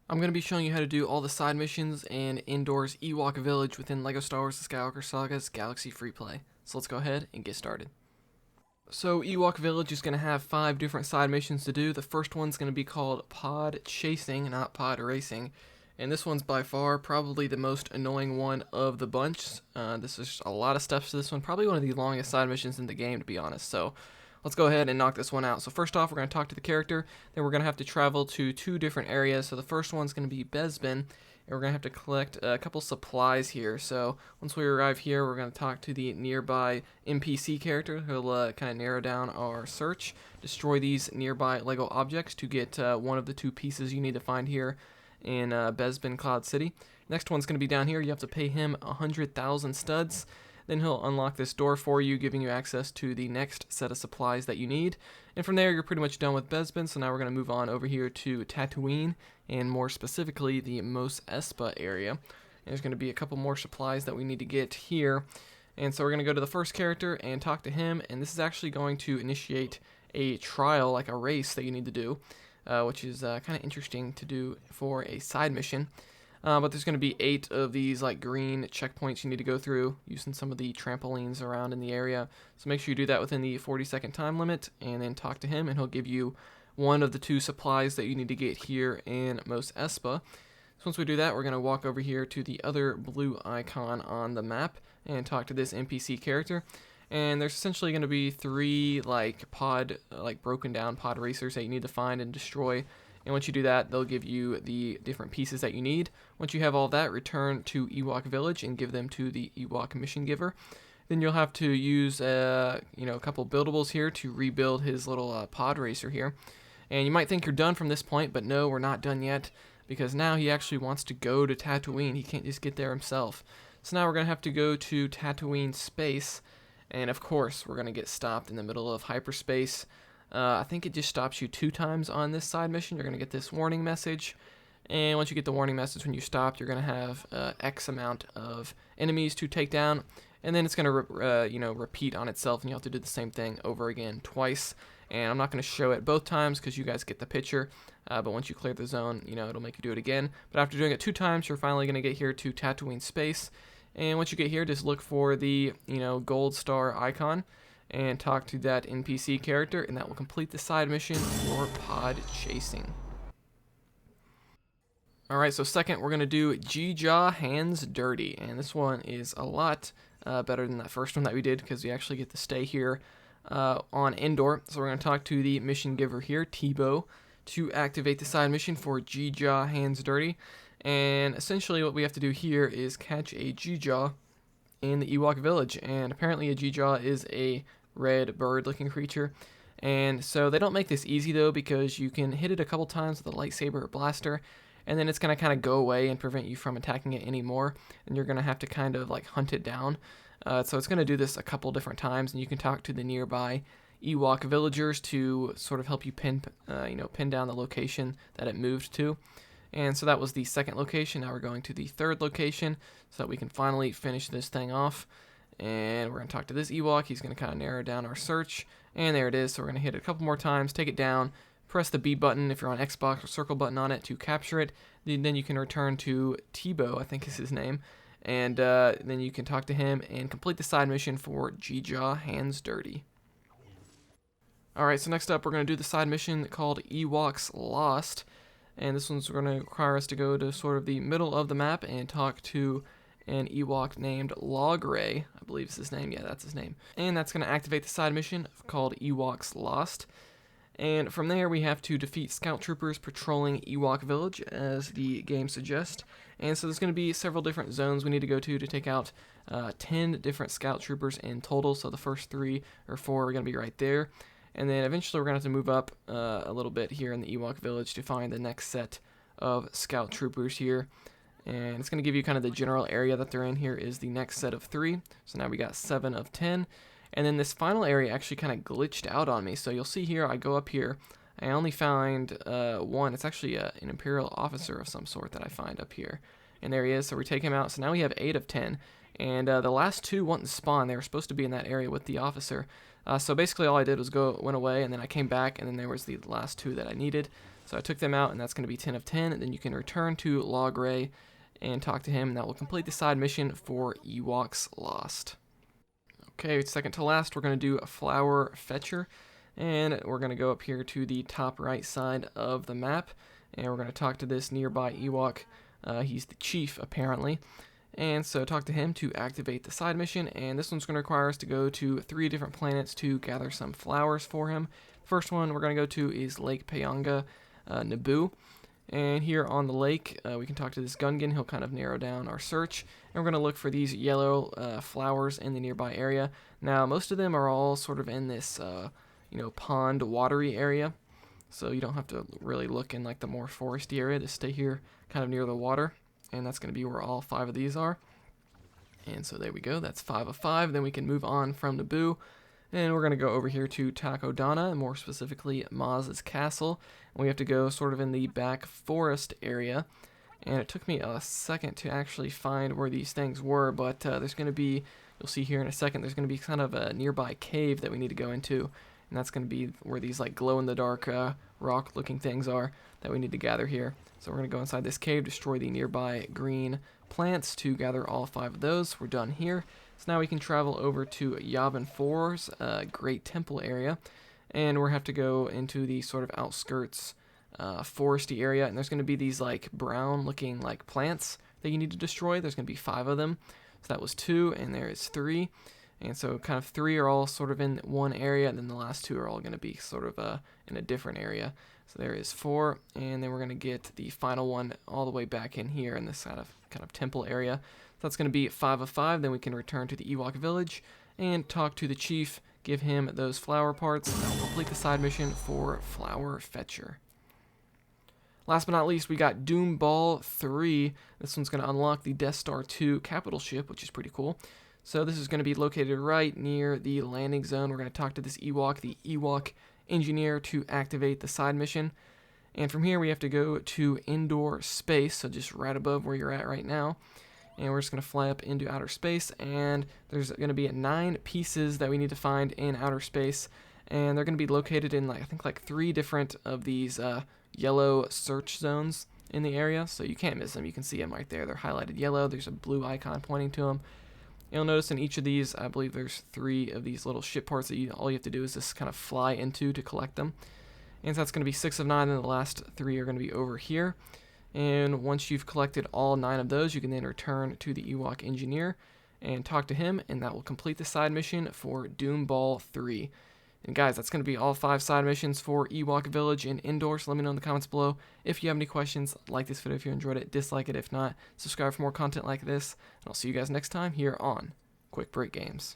I'm going to be showing you how to do all the side missions in Endor's Ewok Village within LEGO Star Wars The Skywalker Saga's Galaxy Free Play. So let's go ahead and get started. So Ewok Village is going to have 5 different side missions to do. The first one's going to be called Pod Chasing, not Pod Racing. And this one's by far probably the most annoying one of the bunch. This is a lot of steps to this one. Probably one of the longest side missions in the game, to be honest. So let's go ahead and knock this one out. So first off, we're going to talk to the character. Then we're going to have to travel to 2 different areas. So the first one's going to be Bespin. And we're going to have to collect a couple supplies here. So once we arrive here, we're going to talk to the nearby NPC character. He'll kind of narrow down our search. Destroy these nearby LEGO objects to get one of the 2 pieces you need to find here in Bespin Cloud City. Next one's going to be down here. You have to pay him 100,000 studs. Then he'll unlock this door for you, giving you access to the next set of supplies that you need. And from there, you're pretty much done with Bespin. So now we're going to move on over here to Tatooine, and more specifically, the Mos Espa area. And there's going to be a couple more supplies that we need to get here. And so we're going to go to the first character and talk to him. And this is actually going to initiate a trial, like a race that you need to do. Which is kind of interesting to do for a side mission. But there's going to be 8 of these like green checkpoints you need to go through using some of the trampolines around in the area. So make sure you do that within the 40-second time limit, and then talk to him, and he'll give you one of the 2 supplies that you need to get here in Mos Espa. So once we do that, we're going to walk over here to the other blue icon on the map and talk to this NPC character. And there's essentially going to be 3 broken down pod racers that you need to find and destroy. And once you do that, they'll give you the different pieces that you need. Once you have all that, return to Ewok Village and give them to the Ewok mission giver. Then you'll have to use a couple buildables here to rebuild his little pod racer here. And you might think you're done from this point, but no, we're not done yet, because now he actually wants to go to Tatooine. He can't just get there himself. So now we're going to have to go to Tatooine space. And of course, we're going to get stopped in the middle of hyperspace. I think it just stops you 2 times on this side mission. You're going to get this warning message. And once you get the warning message when you stopped, you're going to have X amount of enemies to take down. And then it's going to repeat on itself, and you have to do the same thing over again twice. And I'm not going to show it both times because you guys get the picture. But once you clear the zone, it'll make you do it again. But after doing it 2 times, you're finally going to get here to Tatooine space. And once you get here, just look for the, gold star icon and talk to that NPC character, and that will complete the side mission for pod chasing. Alright, so second, we're going to do Geejaw Hands Dirty. And this one is a lot better than that first one that we did, because we actually get to stay here on Endor. So we're going to talk to the mission giver here, Teebo, to activate the side mission for Geejaw Hands Dirty. And essentially what we have to do here is catch a Geejaw in the Ewok Village. And apparently a Geejaw is a red bird-looking creature. And so they don't make this easy, though, because you can hit it a couple times with a lightsaber or blaster, and then it's going to kind of go away and prevent you from attacking it anymore. And you're going to have to kind of like hunt it down. So it's going to do this a couple different times, and you can talk to the nearby Ewok villagers to sort of help you pin down the location that it moved to. And so that was the second location. Now we're going to the third location so that we can finally finish this thing off. And we're going to talk to this Ewok. He's going to kind of narrow down our search. And there it is. So we're going to hit it a couple more times, take it down, press the B button if you're on Xbox, or circle button on it to capture it. Then you can return to Teebo, I think is his name. And then you can talk to him and complete the side mission for Geejaw Hands Dirty. Alright, so next up we're going to do the side mission called Ewoks Lost. And this one's going to require us to go to sort of the middle of the map and talk to an Ewok named Logray. I believe is his name. Yeah, that's his name. And that's going to activate the side mission called Ewoks Lost. And from there, we have to defeat scout troopers patrolling Ewok Village, as the game suggests. And so there's going to be several different zones we need to go to take out 10 different scout troopers in total. So the first 3 or 4 are going to be right there. And then eventually we're going to have to move up a little bit here in the Ewok Village to find the next set of scout troopers here. And it's going to give you kind of the general area that they're in. Here is the next set of 3. So now we got 7 of 10. And then this final area actually kind of glitched out on me. So you'll see here, I go up here. I only find 1. It's actually an Imperial officer of some sort that I find up here. And there he is. So we take him out. So now we have 8 of 10. And the last 2 wouldn't spawn. They were supposed to be in that area with the officer. So basically all I did was went away, and then I came back, and then there was the last 2 that I needed. So I took them out, and that's going to be 10 of 10. And then you can return to Logray and talk to him, and that will complete the side mission for Ewoks Lost. Okay, second to last, we're going to do a flower fetcher, and we're going to go up here to the top right side of the map, and we're going to talk to this nearby Ewok. He's the chief, apparently. And so talk to him to activate the side mission, and this one's going to require us to go to 3 different planets to gather some flowers for him. First one we're going to go to is Lake Pyonga, Naboo. And here on the lake, we can talk to this Gungan. He'll kind of narrow down our search. And we're going to look for these yellow flowers in the nearby area. Now, most of them are all sort of in this, pond watery area. So you don't have to really look in like the more foresty area. Just stay here kind of near the water. And that's going to be where all 5 of these are. And so there we go. That's 5 of 5. Then we can move on from Naboo. And we're going to go over here to Takodana, and more specifically Maz's castle. And we have to go sort of in the back forest area. And it took me a second to actually find where these things were, but there's going to be, you'll see here in a second, there's going to be kind of a nearby cave that we need to go into. And that's going to be where these like glow-in-the-dark rock-looking things are that we need to gather here. So we're going to go inside this cave, destroy the nearby green plants to gather all 5 of those. We're done here. So now we can travel over to Yavin 4's Great Temple area, and we'll have to go into the sort of outskirts foresty area, and there's going to be these like brown looking like plants that you need to destroy. There's going to be 5 of them. So that was 2, and there is 3. And so kind of 3 are all sort of in one area, and then the last 2 are all going to be sort of in a different area. So there is 4, and then we're going to get the final one all the way back in here in this kind of temple area. So that's going to be 5 of 5. Then we can return to the Ewok village and talk to the chief, give him those flower parts, and that'll complete the side mission for Flower Fetcher. Last but not least, we got Doom Ball 3. This one's going to unlock the Death Star 2 capital ship, which is pretty cool. So this is going to be located right near the landing zone. We're going to talk to this Ewok, the Ewok engineer, to activate the side mission. And from here we have to go to Endor space, so just right above where you're at right now. And we're just going to fly up into outer space, and there's going to be 9 pieces that we need to find in outer space. And they're going to be located in I think 3 different of these yellow search zones in the area. So you can't miss them. You can see them right there. They're highlighted yellow. There's a blue icon pointing to them. You'll notice in each of these, I believe there's 3 of these little ship parts that all you have to do is just kind of fly into to collect them. And so that's going to be 6 of 9, and the last 3 are going to be over here. And once you've collected all 9 of those, you can then return to the Ewok engineer and talk to him, and that will complete the side mission for Doom Ball 3. And guys, that's going to be all 5 side missions for Ewok Village and Endor. So let me know in the comments below if you have any questions. Like this video if you enjoyed it, dislike it if not. Subscribe for more content like this, and I'll see you guys next time here on Quick Break Games.